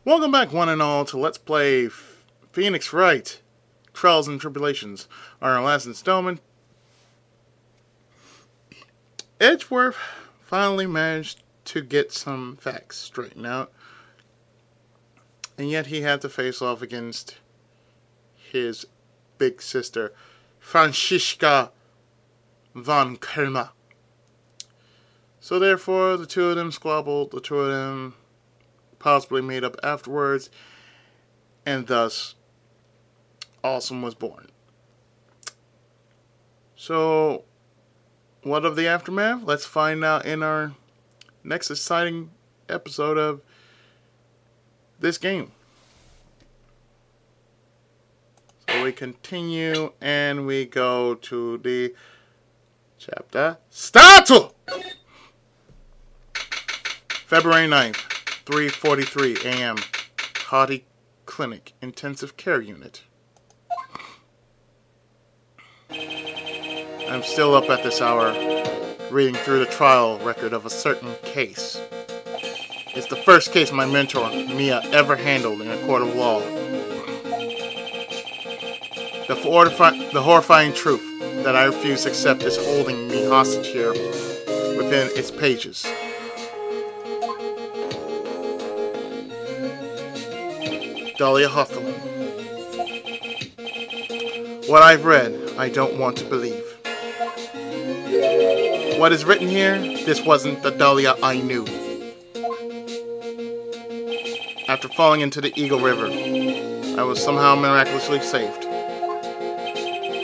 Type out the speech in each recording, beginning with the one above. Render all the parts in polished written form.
Welcome back, one and all, to Let's Play Phoenix Wright, Trials and Tribulations. On our last installment, Edgeworth finally managed to get some facts straightened out, and yet he had to face off against his big sister, Franziska von Karma. So therefore, the two of them squabbled, the two of them possibly made up afterwards, and thus Awesome was born. So what of the aftermath? Let's find out in our next exciting episode of this game. So we continue and we go to the chapter start. February 9th, 3:43 a.m. Hardy Clinic Intensive Care Unit. I'm still up at this hour, reading through the trial record of a certain case. It's the first case my mentor, Mia, ever handled in a court of law. The horrifying truth that I refuse to accept is holding me hostage here within its pages. Dahlia Hawthorne. What I've read, I don't want to believe. What is written here, this wasn't the Dahlia I knew. After falling into the Eagle River, I was somehow miraculously saved.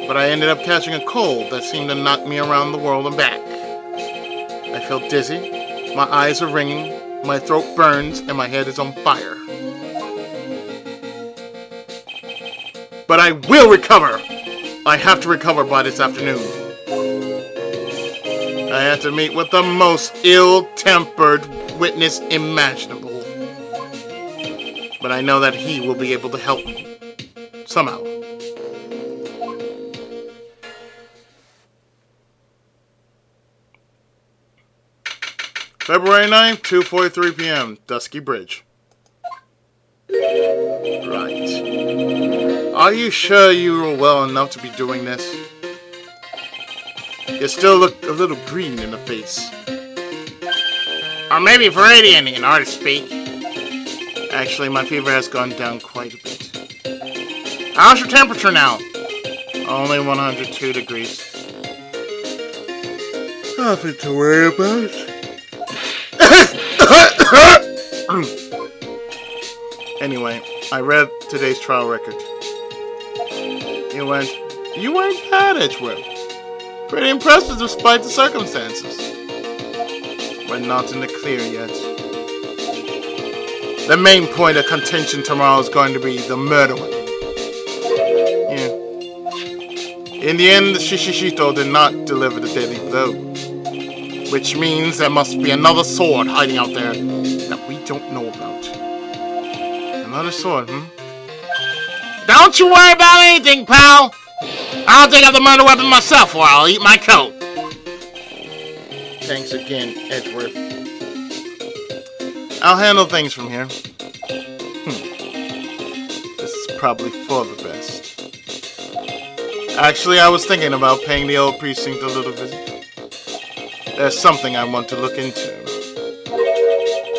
But I ended up catching a cold that seemed to knock me around the world and back. I felt dizzy, my eyes are ringing, my throat burns, and my head is on fire. But I will recover! I have to recover by this afternoon. I have to meet with the most ill-tempered witness imaginable. But I know that he will be able to help me. Somehow. February 9th, 2:43 p.m. Dusky Bridge. Right. Are you sure you were well enough to be doing this? You still look a little green in the face. Or maybe Viridian, in artist speak. Actually, my fever has gone down quite a bit. How's your temperature now? Only 102 degrees. Nothing to worry about. Anyway, I read today's trial record. You weren't bad, Edgeworth. Pretty impressive despite the circumstances. We're not in the clear yet. The main point of contention tomorrow is going to be the murder weapon. Yeah. In the end, the Shishishito did not deliver the deadly blow. Which means there must be another sword hiding out there that we don't know about. Another sword, Don't you worry about anything, pal! I'll dig up the murder weapon myself or I'll eat my coat. Thanks again, Edgeworth. I'll handle things from here. This is probably for the best. Actually, I was thinking about paying the old precinct a little visit. There's something I want to look into.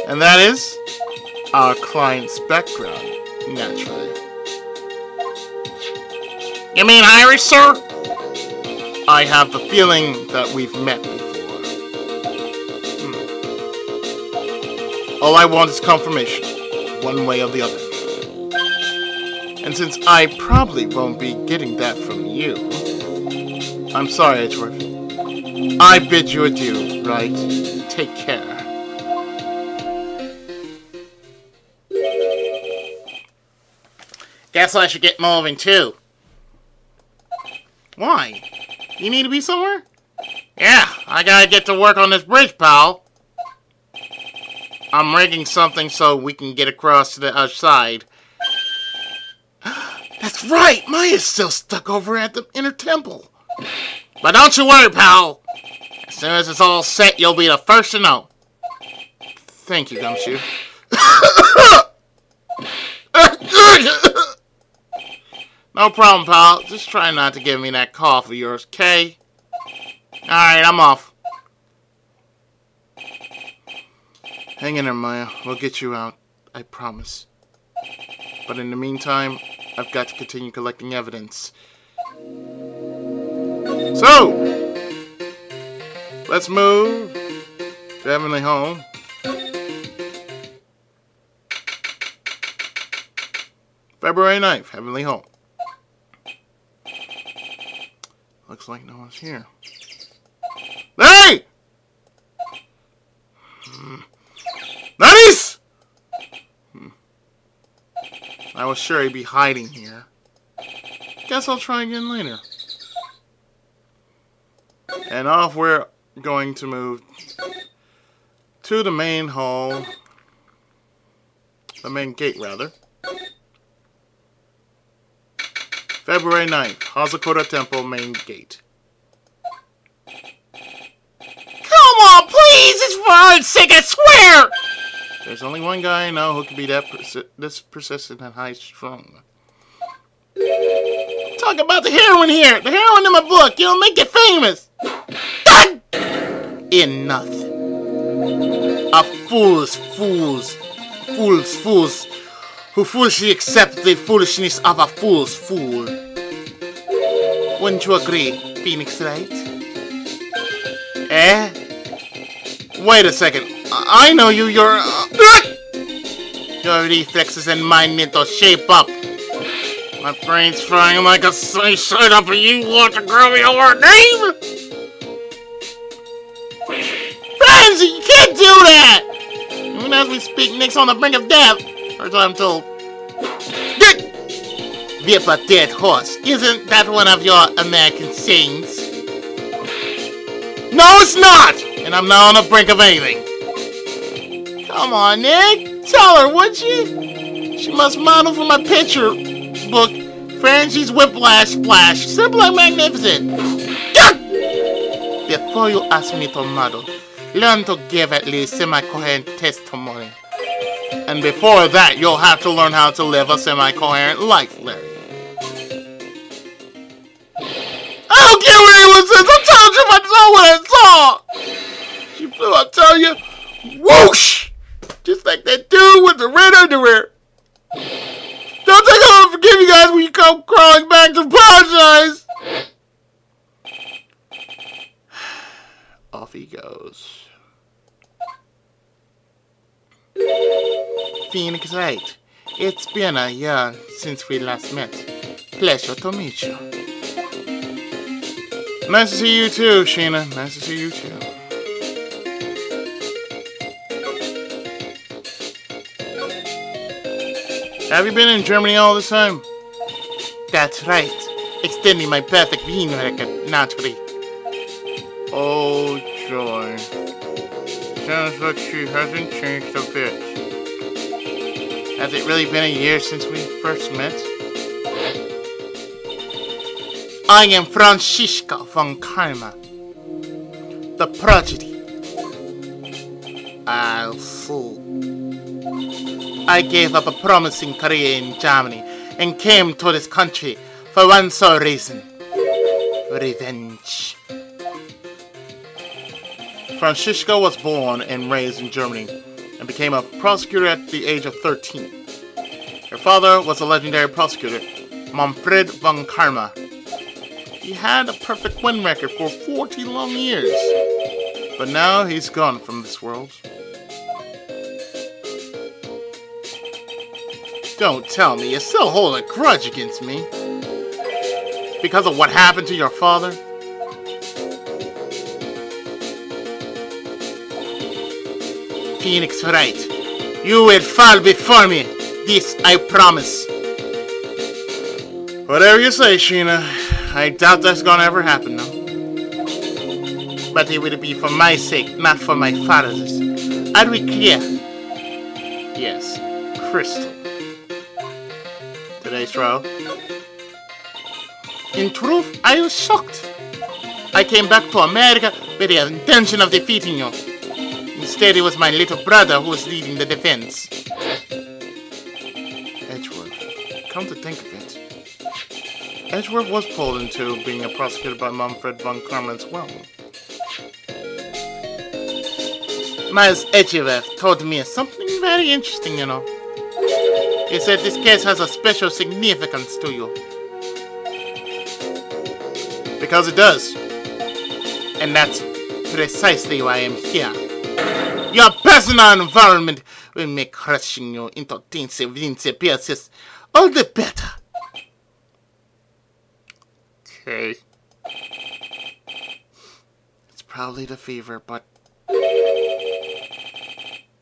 And that is our client's background, naturally. You mean Irish, sir? I have the feeling that we've met before. All I want is confirmation, one way or the other. And since I probably won't be getting that from you, I'm sorry, Edgeworth. I bid you adieu, Wright? Take care. Guess I should get moving too. Why? You need to be somewhere? Yeah, I gotta get to work on this bridge, pal. I'm rigging something so we can get across to the other side. That's right! Maya's still stuck over at the inner temple. But don't you worry, pal. As soon as it's all set, you'll be the first to know. Thank you, Gumshoe. No problem, pal. Just try not to give me that cough of yours, okay? Alright, I'm off. Hang in there, Maya. We'll get you out. I promise. But in the meantime, I've got to continue collecting evidence. So, let's move to Heavenly Home. February 9th, Heavenly Home. Looks like no one's here. Hey! Nice! I was sure he'd be hiding here. Guess I'll try again later. And off we're going to move to the main hall. The main gate, rather. February 9th, Hazakura Temple main gate. Come on, please! It's for God's sake, I swear! There's only one guy I know who can be this persistent and high-strung. Talk about the heroine here! The heroine in my book! You'll make it famous! God! Enough. A fools who foolishly accept the foolishness of a fool's fool. Wouldn't you agree, Phoenix Wright? Eh? Wait a second. I know you, your reflexes and mine need to shape up. My brain's frying like a sunny side up, and you want to grow me over a name? Franzi, you can't do that! Even as we speak, Nick's on the brink of death. Or so I'm told. Whip a dead horse. Isn't that one of your American sayings? No, it's not! And I'm not on the brink of anything. Come on, Nick. Tell her, would you? She must model for my picture book, Franzi's Whiplash Splash. Simple and magnificent. Before you ask me to model, learn to give at least semi-coherent testimony. And before that, you'll have to learn how to live a semi-coherent life, Larry. I don't care what anyone says. I'm telling you I saw what I saw. She flew, I'll tell you, whoosh! Just like that dude with the red underwear. Don't think I'm gonna forgive you guys when you come crawling back to apologize. Off he goes. Phoenix Wright, it's been a year since we last met. Pleasure to meet you. Nice to see you too, Sheena. Nice to see you too. Have you been in Germany all this time? That's right. Extending my perfect Wien record, naturally. Oh, joy. Sounds like she hasn't changed a bit. Has it really been a year since we first met? I am Franziska von Karma, the prodigy. I'll fool. I gave up a promising career in Germany and came to this country for one sole reason: revenge. Franziska was born and raised in Germany and became a prosecutor at the age of 13. Her father was a legendary prosecutor, Manfred von Karma. He had a perfect win record for 40 long years, but now he's gone from this world. Don't tell me you still hold a grudge against me because of what happened to your father? Phoenix Wright, you will fall before me. This I promise. Whatever you say, Sheena. I doubt that's gonna ever happen, no. But it will be for my sake, not for my father's. Are we clear? Yes, crystal. Today's trial. In truth, I was shocked. I came back to America with the intention of defeating you. Instead, it was my little brother who was leading the defense. Edgeworth, come to think of it, Edgeworth was pulled into being prosecuted by Franziska von Karma as well. Miles Edgeworth told me something very interesting, you know. He said this case has a special significance to you. Because it does. And that's precisely why I'm here. Your personal involvement will make crushing you into teensy pieces all the better. Okay. It's probably the fever, but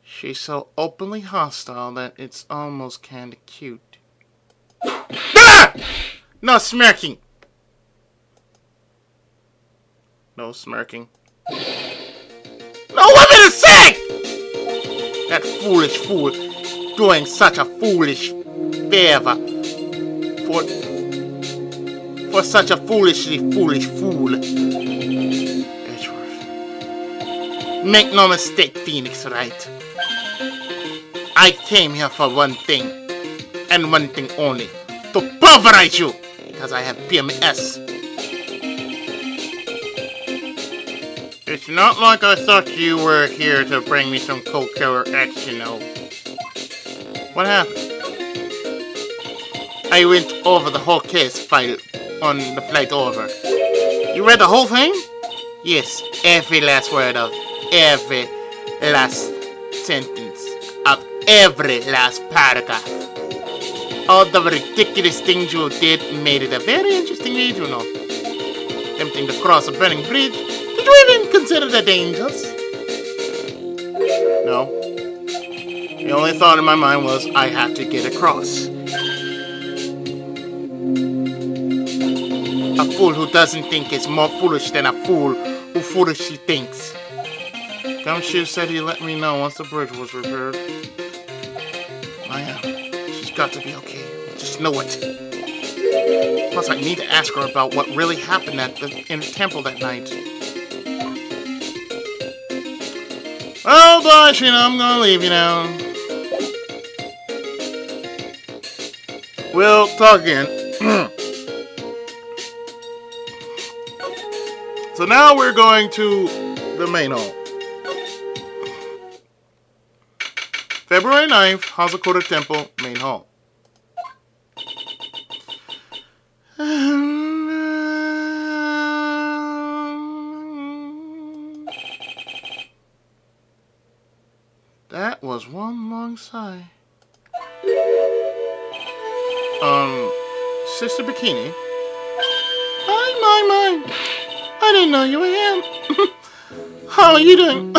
she's so openly hostile that it's almost kinda cute. Ah! No smirking! No smirking. No women to say! That foolish fool doing such a foolish favor for such a foolishly foolish fool. Edgeworth. Make no mistake, Phoenix, Wright. I came here for one thing, and one thing only, to pulverize you, because I have PMS. It's not like I thought you were here to bring me some cold killer action, though. What happened? I went over the whole case file on the flight over. You read the whole thing? Yes, every last word of every last sentence of every last paragraph. All the ridiculous things you did made it a very interesting read, you know. Attempting to cross a burning bridge. Did you even consider the dangers? No. The only thought in my mind was, I have to get across. A fool who doesn't think is more foolish than a fool who foolishly thinks. Gumshoe said he'd let me know once the bridge was repaired. I am. She's got to be okay. Just know it. Plus, I need to ask her about what really happened in the temple that night. Oh, boss, you know, I'm gonna leave you now. We'll talk again. So now we're going to the main hall. February 9th, Hazakota Temple, main hall. That was one long sigh. Sister Bikini. My. I didn't know you were here. How are you doing?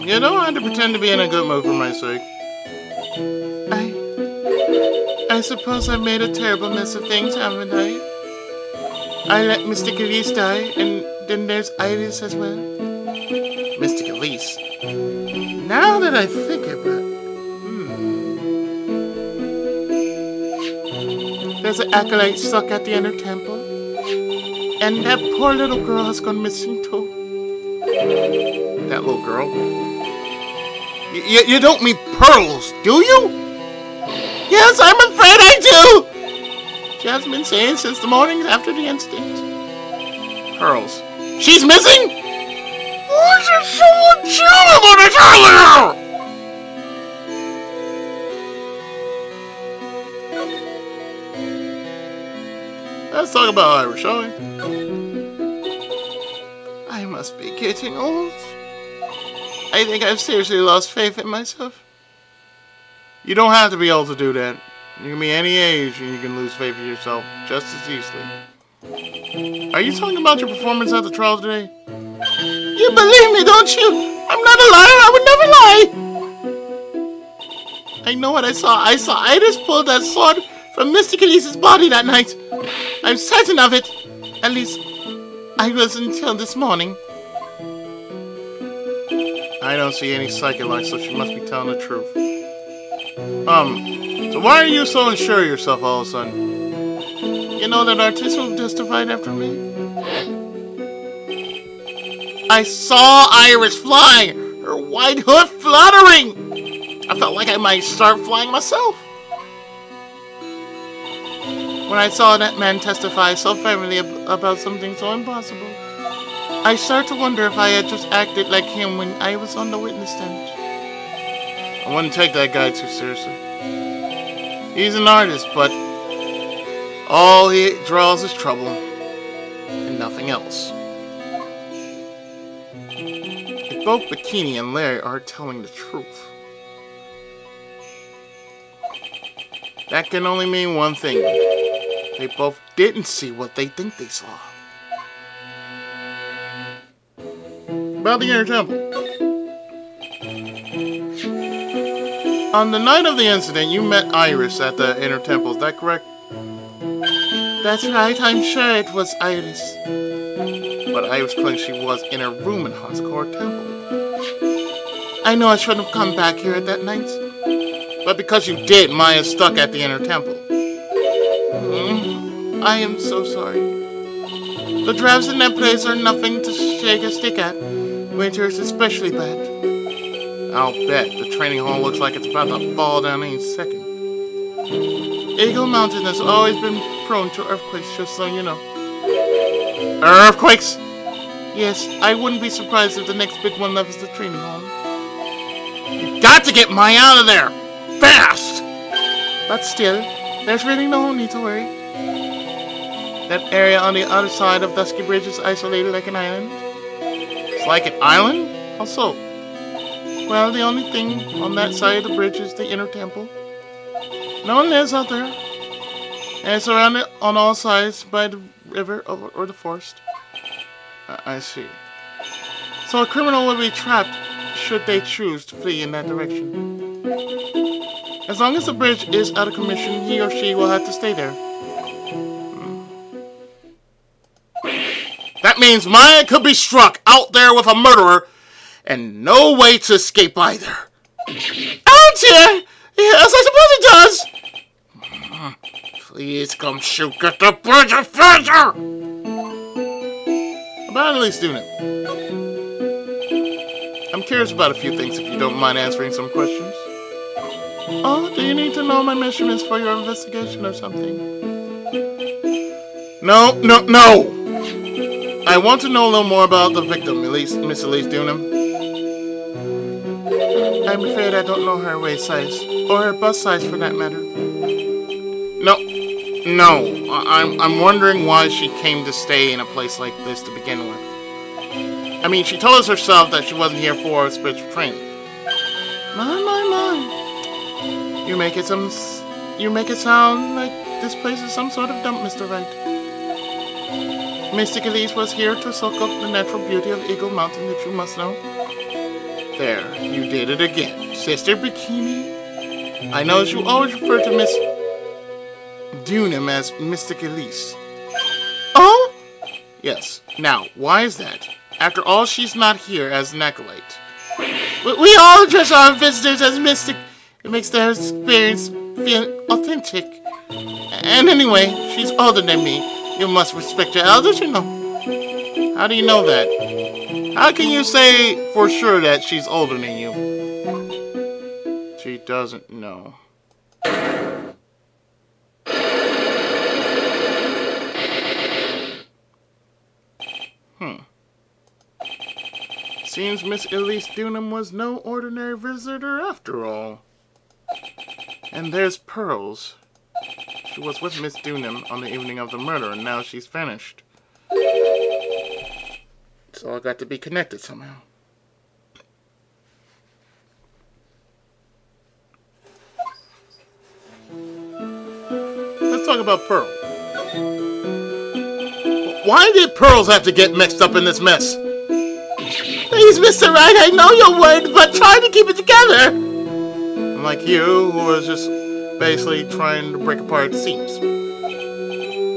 You know, I had to pretend to be in a good mood for my sake. I suppose I made a terrible mess of things, haven't I? I let Mr. Elise die, and then there's Iris as well. Mr. Elise. Now that I think about it, there's an acolyte stuck at the inner temple, and that poor little girl has gone missing too. That little girl? You don't mean Pearls, do you? Yes, I'm afraid I do! She has been saying since the morning after the incident. Pearls. She's missing? Why is it so terrible to tell you? Let's talk about Irish, shall we? I must be getting old. I think I've seriously lost faith in myself. You don't have to be old to do that. You can be any age and you can lose faith in yourself just as easily. Are you talking about your performance at the trial today? You believe me, don't you? I'm not a liar. I would never lie. I know what I saw. I saw Iris pull that sword from Mr. Elise's body that night. I'm certain of it. At least, I was until this morning. I don't see any psychic lights, so she must be telling the truth. So why are you so unsure of yourself all of a sudden? You know that artist who testified after me? I saw Iris fly! Her white hood fluttering. I felt like I might start flying myself. When I saw that man testify so firmly about something so impossible, I started to wonder if I had just acted like him when I was on the witness stand. I wouldn't take that guy too seriously. He's an artist, but all he draws is trouble and nothing else. If both Bikini and Larry are telling the truth, that can only mean one thing. They both didn't see what they think they saw. About the Inner Temple. On the night of the incident, you met Iris at the Inner Temple, is that correct? That's right, I'm sure it was Iris. But Iris claimed she was in her room in Hardcore Temple. I know I shouldn't have come back here at that night. But because you did, Maya's stuck at the Inner Temple. I am so sorry. The drafts in that place are nothing to shake a stick at. Winter is especially bad. I'll bet. The training hall looks like it's about to fall down any second. Eagle Mountain has always been prone to earthquakes, just so you know. Earthquakes? Yes, I wouldn't be surprised if the next big one levels the training hall. You've got to get Maya out of there! Fast! But still, there's really no need to worry. That area on the other side of Dusky Bridge is isolated like an island. It's like an island? How so? Well, the only thing on that side of the bridge is the Inner Temple. No one lives out there. And it's surrounded on all sides by the river or the forest. I see. So a criminal will be trapped should they choose to flee in that direction. As long as the bridge is out of commission, he or she will have to stay there. That means Maya could be struck out there with a murderer and no way to escape either. Oh dear! Yes, I suppose it does! Please come shoot at the bridge of further! About Annalise doing it. I'm curious about a few things if you don't mind answering some questions. Oh, do you need to know my measurements for your investigation or something? No! I want to know a little more about the victim, Miss Elise Dunham. I'm afraid I don't know her waist size, or her bust size for that matter. No. I'm wondering why she came to stay in a place like this to begin with. I mean, she told us herself that she wasn't here for spiritual training. My. You make it sound like this place is some sort of dump, Mr. Wright. Mystic Elise was here to soak up the natural beauty of Eagle Mountain, that you must know. There, you did it again. Sister Bikini. I know you always refer to Miss Dunham as Mystic Elise. Oh? Yes. Now, why is that? After all, she's not here as an acolyte. We all address our visitors as Mystic. It makes their experience feel authentic. And anyway, she's older than me. You must respect your elders, you know. How do you know that? How can you say for sure that she's older than you? She doesn't know. Seems Miss Elise Dunham was no ordinary visitor after all. And there's Pearls. She was with Miss Dunham on the evening of the murder, and now she's vanished. It's all got to be connected somehow. Let's talk about Pearl. Why did Pearls have to get mixed up in this mess? Please, Mr. Wright, I know you're worried, but try to keep it together. Unlike you, who was just basically trying to break apart the seams.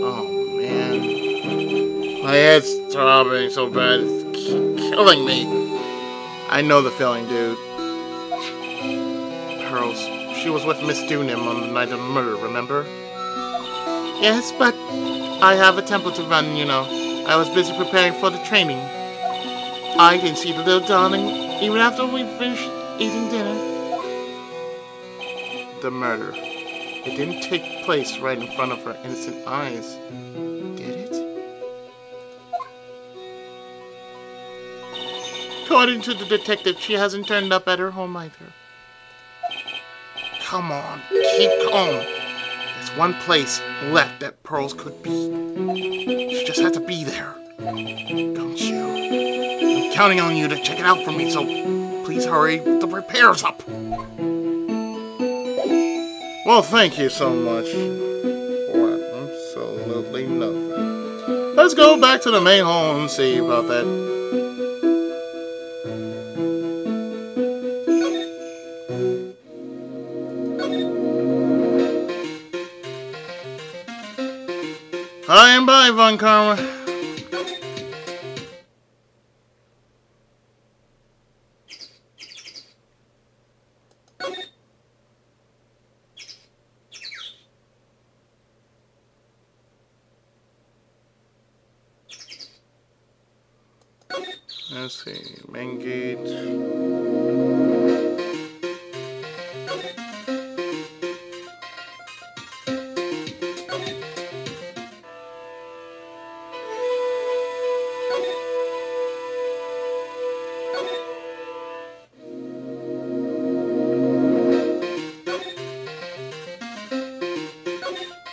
Oh, man. My head's throbbing so bad, it's killing me. I know the feeling, dude. Pearls, she was with Miss Dunham on the night of the murder, remember? Yes, but I have a temple to run, you know. I was busy preparing for the training. I didn't see the little darling even after we finish eating dinner. The murder. It didn't take place right in front of her innocent eyes, did it? According to the detective, she hasn't turned up at her home either. Come on, keep calm. There's one place left that Pearls could be. She just had to be there. Don't you? I'm counting on you to check it out for me, so please hurry with the repairs up. Well, thank you so much for absolutely nothing. Let's go back to the main hall and see about that. Hi and bye, Von Karma. Let's see, main gate.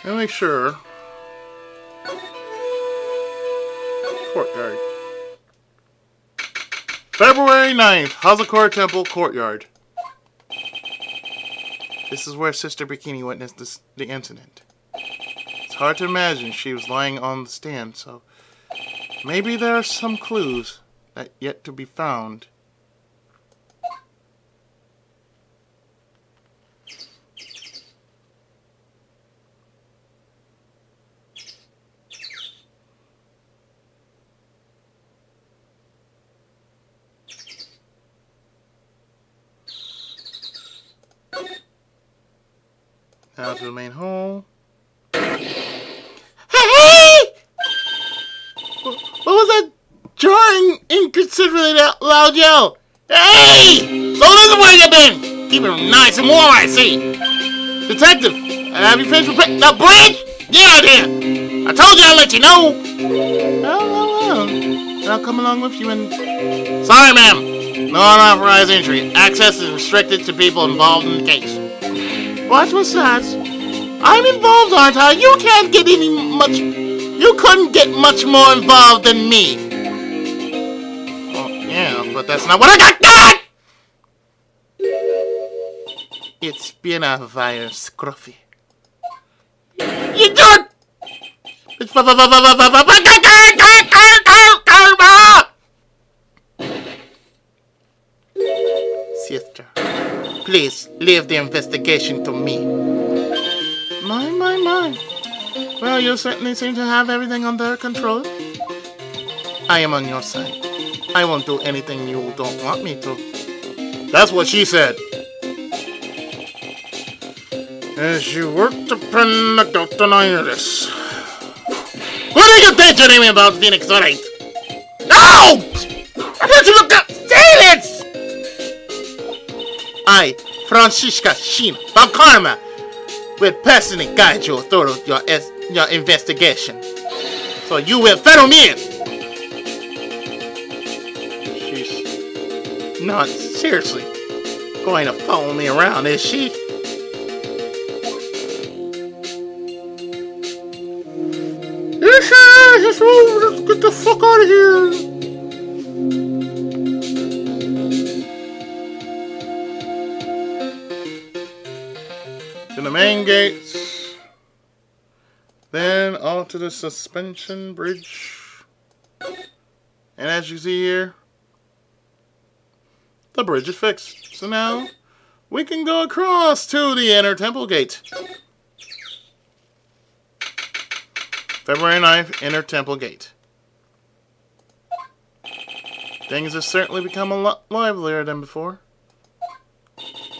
Let me make sure. Courtyard. February 9th, Hazakura Temple Courtyard. This is where Sister Bikini witnessed the incident. It's hard to imagine she was lying on the stand, so maybe there are some clues that yet to be found. Now to the main hall. Hey! What was that jarring, inconsiderate loud yell? Hey! So this is where you been! Keep it nice and warm, I see. Detective, have you finished the bridge? Yeah, I did. I told you I'd let you know. Well. And I'll come along with you and... Sorry, ma'am. No unauthorized entry. Access is restricted to people involved in the case. What was that? I'm involved, aren't I? You can't get you couldn't get much more involved than me. Well, yeah, but that's not what I got done! It's been a while, Scruffy. You jerk! It's Sister, please leave the investigation to me. My. Well, you certainly seem to have everything under control. I am on your side. I won't do anything you don't want me to. That's what she said. As you work to pen the doubt on this. What are you thinking me about, Phoenix Wright? No! I want you to look up! Silence! I, Franziska von Karma, will personally guide you through your investigation. So you will follow me in. She's not seriously going to follow me around, is she? Yes, let's get the fuck out of here. To the main gates, then onto the suspension bridge, and as you see here, the bridge is fixed. So now we can go across to the inner temple gate. February 9th, inner temple gate. Things have certainly become a lot livelier than before.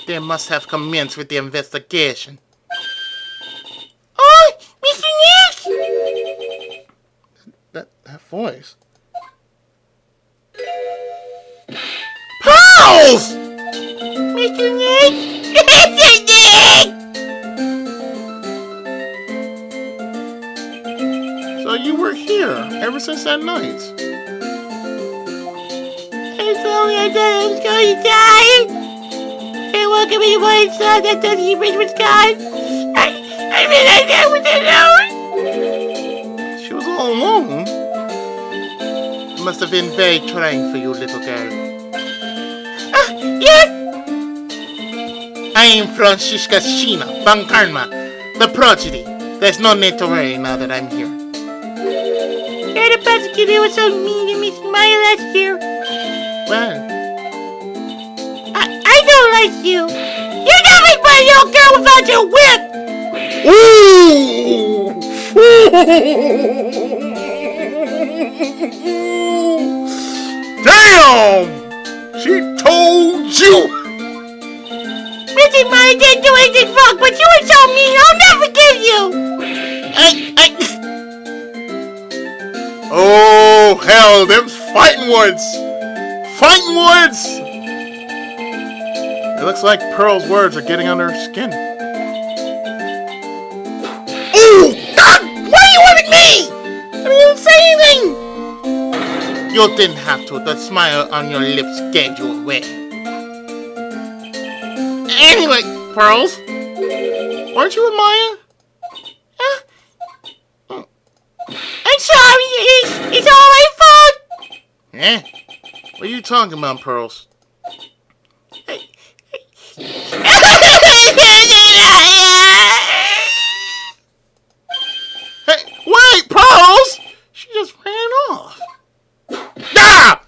They must have commenced with the investigation. Oh, Mr. Nick! That voice. Pearl! at night. If only I thought I was going to die. Hey, welcome me to my son that does the Richmond's God. I realized I was alone. She was all alone. It must have been very trying for you, little girl. Yes? I am Franziska von Karma, the prodigy. There's no need to worry now that I'm here. You're the prosecutor was so mean to Miss Maya last year. Well, I don't like you. You're not like my little girl without your whip. ooh! Damn! She told you! Missy Maya didn't do anything wrong, but you were so mean, I'll never forgive you. Oh, hell, them's fighting words! Fighting words! It looks like Pearl's words are getting under her skin. Ooh! God! Why are you hitting me? I didn't even say anything! You didn't have to. The smile on your lips gave you away. Anyway, Pearls, weren't you with Maya? I'm sorry, it's all my fault. Eh? What are you talking about, Pearls? Hey, wait, Pearls! She just ran off. Ah!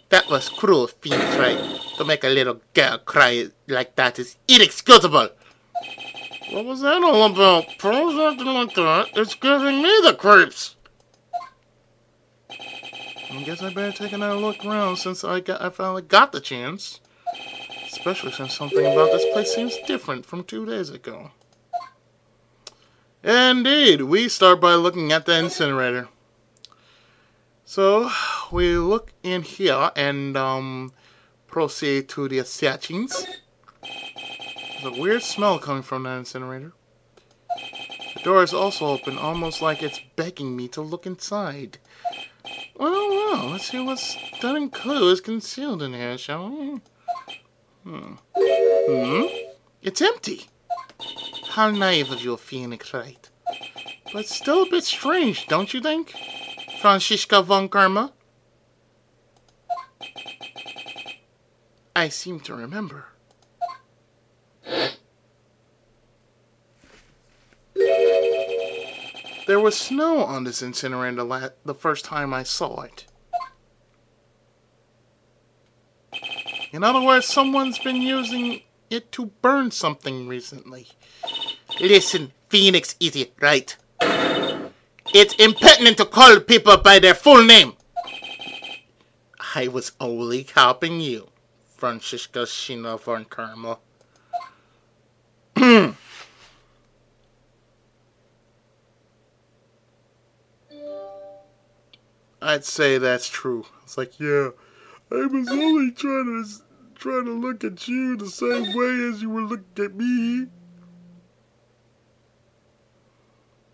That was cruel, Phoenix, right? To make a little girl cry like that is inexcusable. What was that all about? Pearls acting like that. It's giving me the creeps. I guess I better take another look around since I finally got the chance. Especially since something about this place seems different from 2 days ago. Indeed, we start by looking at the incinerator. So, we look in here and proceed to the searchings. There's a weird smell coming from that incinerator. The door is also open, almost like it's begging me to look inside. Well, let's see what stunning clue is concealed in here, shall we? It's empty. How naive of you, Phoenix, right? But still a bit strange, don't you think? Franziska von Karma? I seem to remember. There was snow on this incinerator the first time I saw it. In other words, someone's been using it to burn something recently. Listen, Phoenix idiot, right? It's impertinent to call people by their full name. I was only helping you, Franziska von Karma. I'd say that's true. It's like, yeah, I was only trying to look at you the same way as you were looking at me.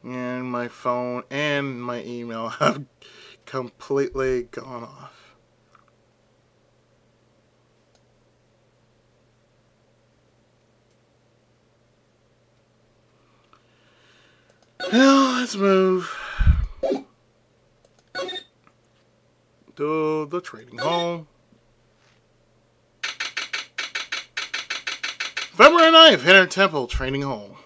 And my phone and my email have completely gone off. Well, let's move to the trading hall. February 9th, Inner Temple Trading Hall.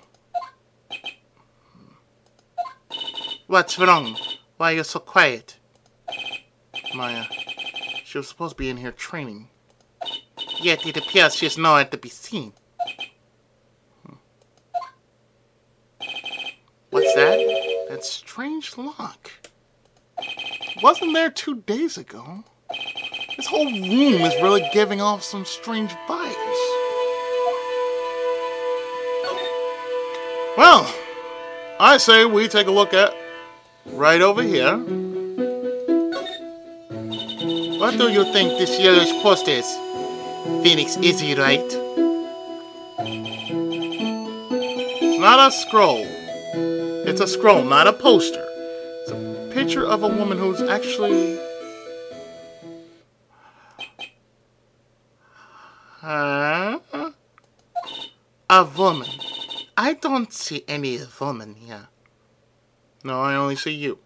What's wrong? Why are you so quiet? Maya, she was supposed to be in here training. Yet it appears she is nowhere to be seen. What's that? That strange lock. Wasn't there 2 days ago. This whole room is really giving off some strange vibes. Well, I say we take a look at right over here. What do you think this yellowish post is? Phoenix, is he right? It's not a scroll. It's a scroll, not a poster. It's a picture of a woman who's actually... Huh? A woman. I don't see any woman here. No, I only see you.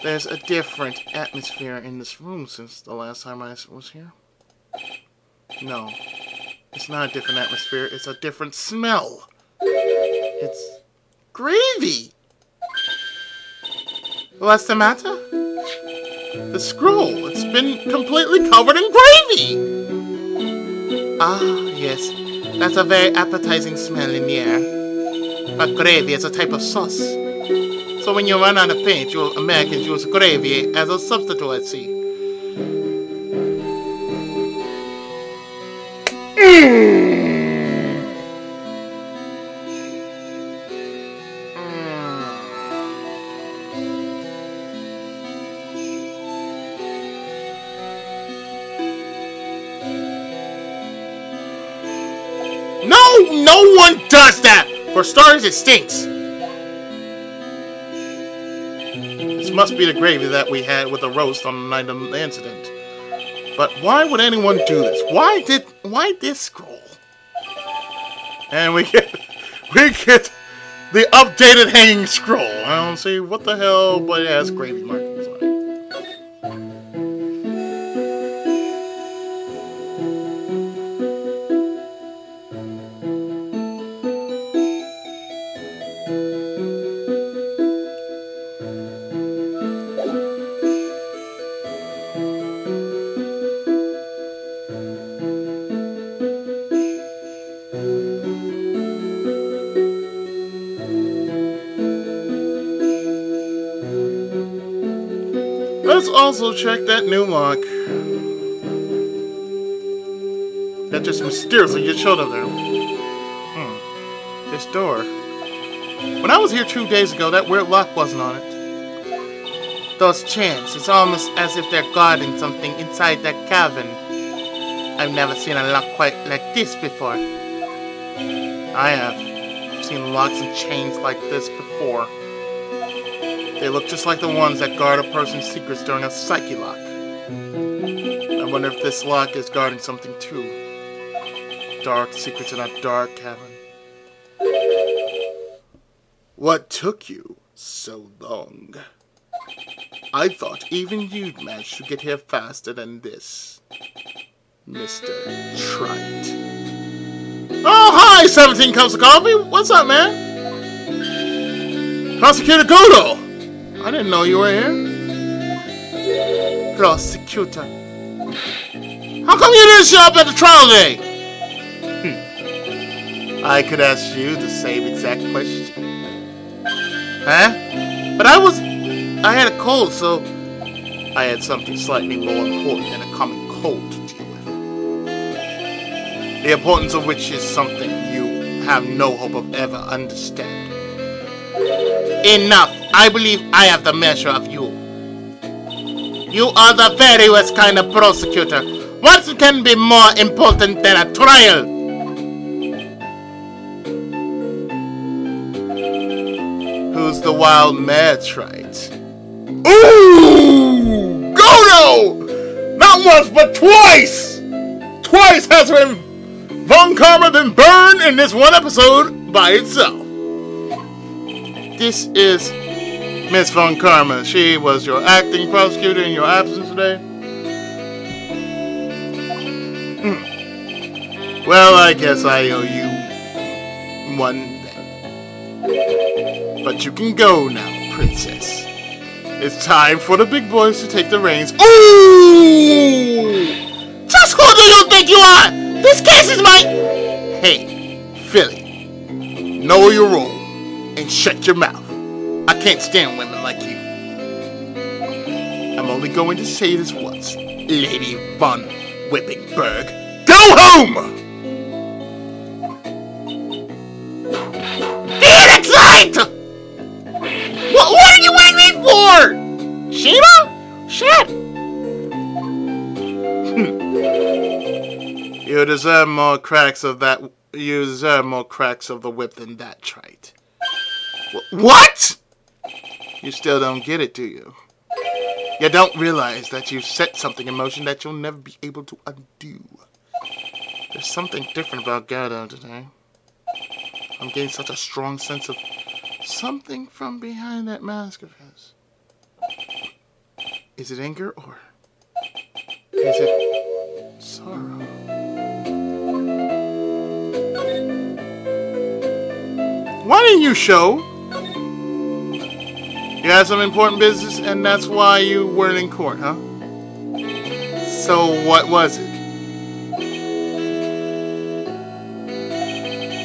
There's a different atmosphere in this room since the last time I was here. No, it's not a different atmosphere. It's a different smell. It's gravy. What's the matter? The scroll. It's been completely covered in gravy. Ah, yes. That's a very appetizing smell in the air. But gravy is a type of sauce. So when you run out of paint, you Americans use gravy as a substitute, I see. No one does that! For starters, it stinks. This must be the gravy that we had with the roast on the night of the incident. But why would anyone do this? Why this scroll? And we get the updated hanging scroll. I don't see what the hell, but it has gravy markings on it. Let's also check that new lock that just mysteriously just showed up there. This door. When I was here 2 days ago, that weird lock wasn't on it. Those chains, it's almost as if they're guarding something inside that cavern. I've never seen a lock quite like this before. I have. I've seen locks and chains like this before. They look just like the ones that guard a person's secrets during a psyche lock. I wonder if this lock is guarding something too. Dark secrets in a dark cavern. What took you so long? I thought even you'd manage to get here faster than this, Mr. Wright. Oh, hi, 17 cups of coffee. What's up, man? Prosecutor Godot. I didn't know you were here. Prosecutor. How come you didn't show up at the trial day? I could ask you the same exact question. Huh? But I had a cold, so I had something slightly more important than a common cold to deal with. The importance of which is something you have no hope of ever understanding. Enough! I believe I have the measure of you. You are the very worst kind of prosecutor. What can be more important than a trial? Who's the wild mare, Wright? Ooh! Godot! Not once, but twice! Twice has Von Karma been burned in this one episode by itself. This is Miss Von Karma. She was your acting prosecutor in your absence today. Well, I guess I owe you one thing. But you can go now, princess. It's time for the big boys to take the reins. Ooh! Just who do you think you are? This case is my... Hey, Philly. Know your role and shut your mouth. I can't stand women like you. I'm only going to say this once, Lady Von Whippingberg. Go home! Phoenix Light! What are you waiting me for? Shima? Shit! You deserve more cracks of that. You deserve more cracks of the whip than that, Wright. What? You still don't get it, do you? You don't realize that you've set something in motion that you'll never be able to undo. There's something different about Godot today. I'm getting such a strong sense of something from behind that mask of his. Is it anger or is it sorrow? Why didn't you show? You had some important business and that's why you weren't in court, huh? So what was it?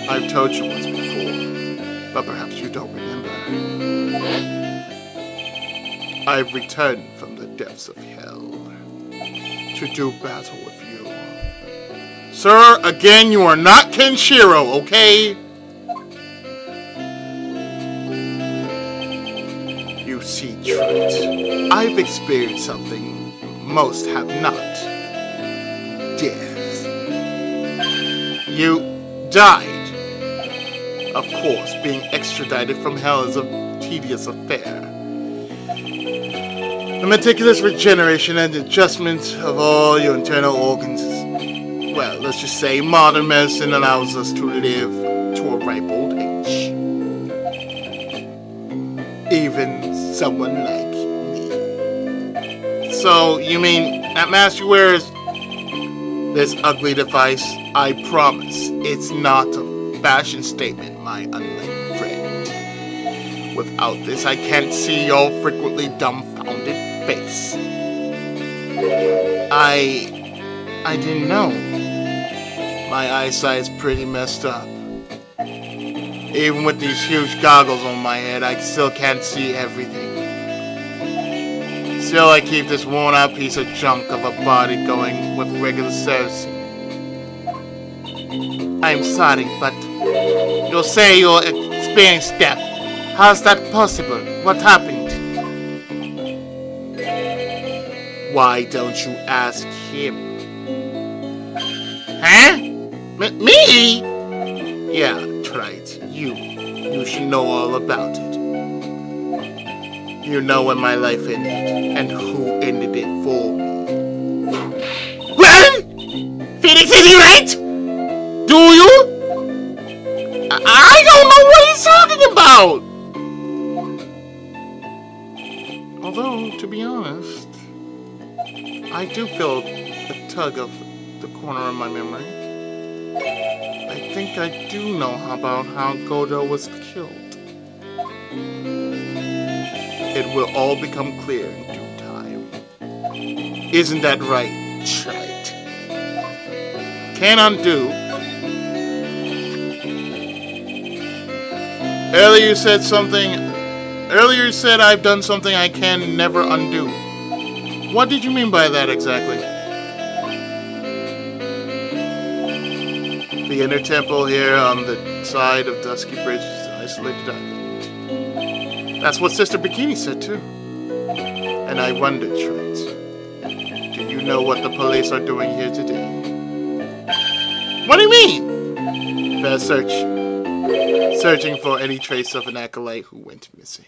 I've told you once before, but perhaps you don't remember. I've returned from the depths of hell to do battle with you. Sir, again, you are not Kenshiro, okay? You see, Wright, I've experienced something most have not. Death. You died. Of course, being extradited from hell is a tedious affair. The meticulous regeneration and adjustment of all your internal organs is, well, let's just say modern medicine allows us to live to a ripe old age. Even someone like me. So, you mean that mask you wear is this ugly device? I promise, it's not a fashion statement, my unlikely friend. Without this, I can't see your frequently dumbfounded face. I didn't know. My eyesight's pretty messed up. Even with these huge goggles on my head, I still can't see everything. Still, I keep this worn-out piece of junk of a body going with regular service. I'm sorry, but you'll say you experienced death. How's that possible? What happened? Why don't you ask him? Huh? Me? Yeah, right. You should know all about it. You know when my life ended, and who ended it for me. Well, Phoenix, is he right? Do you? I don't know what he's talking about! Although, to be honest, I do feel a tug of the corner of my memory. I think I do know about how Godot was killed. It will all become clear in due time. Isn't that right, Wright? Can't undo. Earlier you said I've done something I can never undo. What did you mean by that exactly? The inner temple here on the side of Dusky Bridge is an isolated island. That's what Sister Bikini said too. And I wondered, Wright, do you know what the police are doing here today? What do you mean? They're searching for any trace of an acolyte who went missing.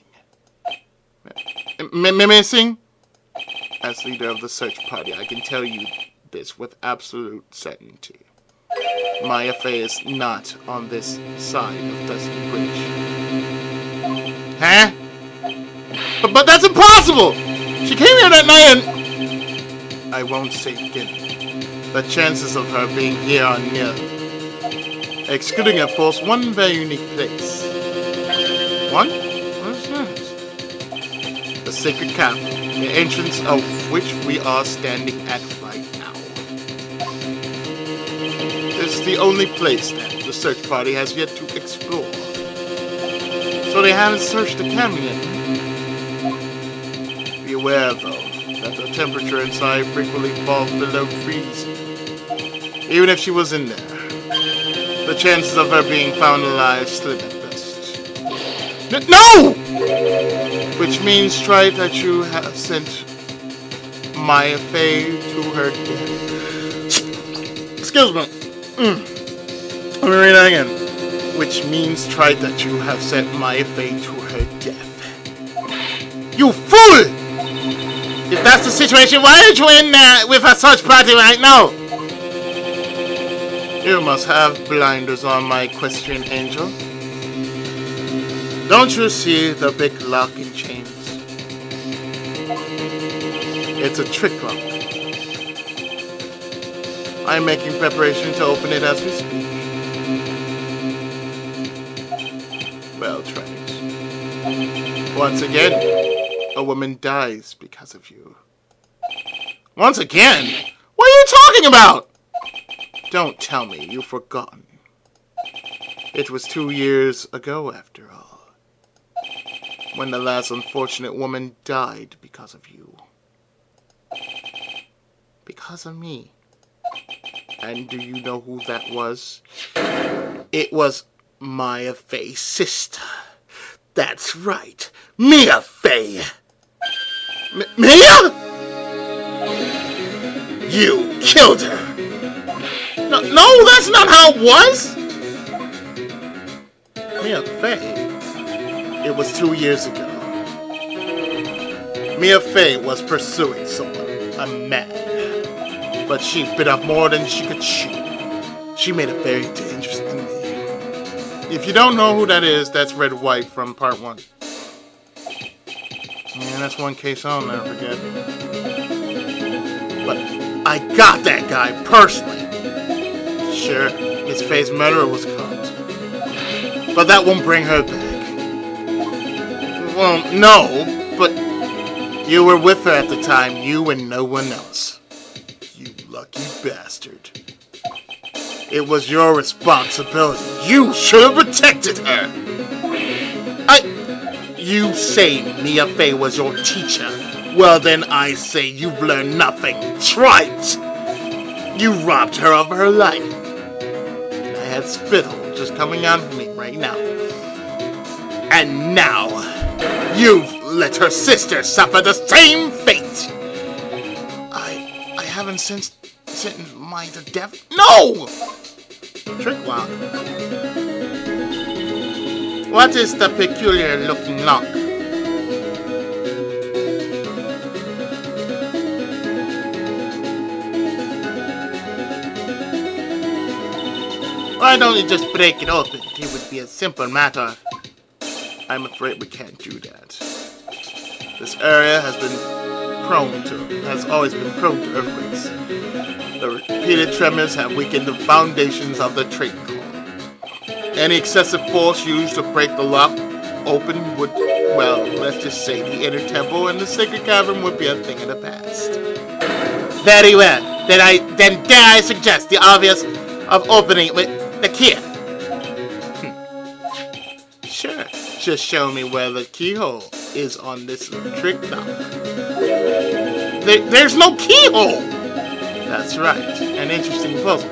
Missing? As leader of the search party, I can tell you this with absolute certainty. My affair is not on this side of Dusky Bridge. Huh? But that's impossible! She came here that night and... I won't say again. The chances of her being here are nil. Excluding, of course, one very unique place. One? What is that? The Sacred Cavern, the entrance of which we are standing at right now. This is the only place that the search party has yet to explore. So they haven't searched the cavern yet. Be aware, though, that the temperature inside frequently falls below freezing. Even if she was in there, the chances of her being found alive slim at best. No! Which means, try that you have sent Maya Fey to her death. Excuse me. Let me read that again. Which means, try that you have sent Maya Fey to her death. You fool! If that's the situation, why aren't you in there with a search party right now? You must have blinders on, my equestrian angel. Don't you see the big lock and chains? It's a trick lock. I'm making preparation to open it as we speak. Well, Trent. Once again, a woman dies because of you. Once again? What are you talking about? Don't tell me you've forgotten. It was 2 years ago, after all, when the last unfortunate woman died because of you. Because of me. And do you know who that was? It was Maya Faye's sister. That's right, Mia Faye. Mia? You killed her. No, that's not how it was. Mia Faye. It was 2 years ago. Mia Faye was pursuing someone, a man. But she bit off more than she could chew. She made it very dangerous to me. If you don't know who that is, that's Red White from part 1. Yeah, that's one case I'll never forget. But I got that guy personally. Sure, his Faye's murderer was caught. But that won't bring her back. Well, no, but you were with her at the time, you and no one else. You lucky bastard. It was your responsibility. You should have protected her. You say Mia Faye was your teacher. Well, then I say you've learned nothing. Trite! You robbed her of her life. And I had spittle just coming out of me right now. And now, you've let her sister suffer the same fate. I haven't sentenced mine to death. No! Trick lock. What is the peculiar looking lock? Why don't you just break it open? It would be a simple matter. I'm afraid we can't do that. This area has always been prone to earthquakes. The repeated tremors have weakened the foundations of the trading hall. Any excessive force used to break the lock open would, well, let's just say the inner temple and the sacred cavern would be a thing of the past. Very well. Then dare I suggest the obvious of opening it with the key. Sure. Just show me where the keyhole is on this trick lock. There's no keyhole! That's right. An interesting puzzle.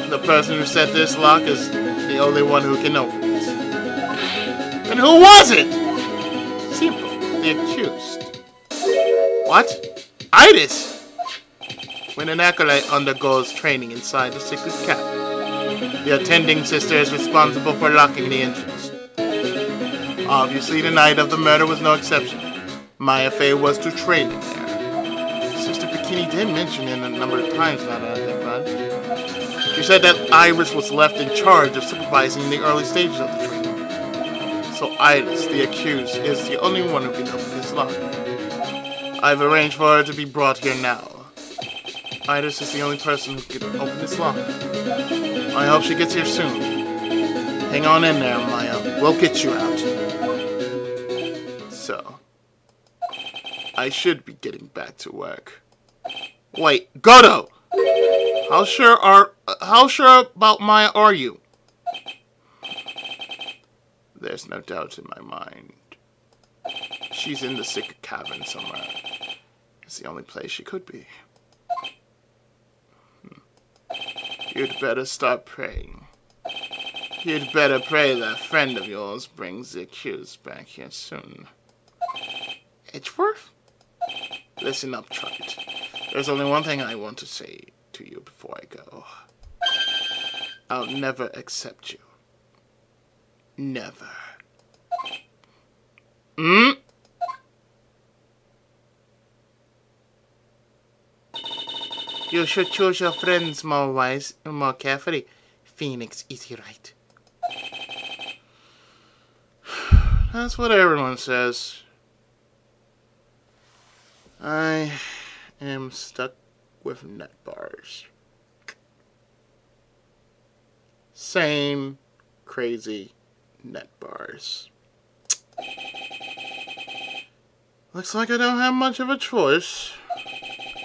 The person who set this lock is the only one who can open it. And who was it? Simple. The accused. What? Itis! When an acolyte undergoes training inside the sacred cavern, the attending sister is responsible for locking the entrance. Obviously, the night of the murder was no exception. Maya Faye was to train in there. Sister Bikini did mention it a number of times now that I think about it. She said that Iris was left in charge of supervising the early stages of the training. So Iris, the accused, is the only one who can open this lock. I've arranged for her to be brought here now. Iris is the only person who can open this lock. I hope she gets here soon. Hang on in there, Maya. We'll get you out. So, I should be getting back to work. Wait, Godot! How sure about Maya are you? There's no doubt in my mind. She's in the sacred cavern somewhere. It's the only place she could be. You'd better start praying. You'd better pray that friend of yours brings the accused back here soon. Edgeworth? Listen up, Wright. There's only one thing I want to say to you before I go. I'll never accept you. Never. You should choose your friends more wise and more carefully. Phoenix, is he right? That's what everyone says. I am stuck with net bars. Same crazy net bars. Looks like I don't have much of a choice.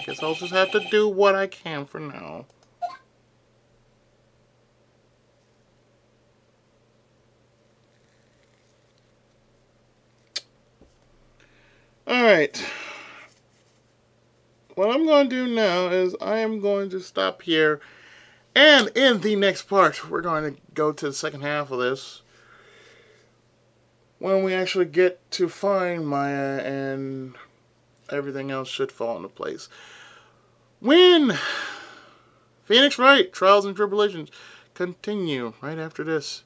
Guess I'll just have to do what I can for now. Alright. What I'm going to do now is I am going to stop here. And in the next part, we're going to go to the second half of this. When we actually get to find Maya and everything else should fall into place. When Phoenix Wright, Trials and Tribulations, continue right after this.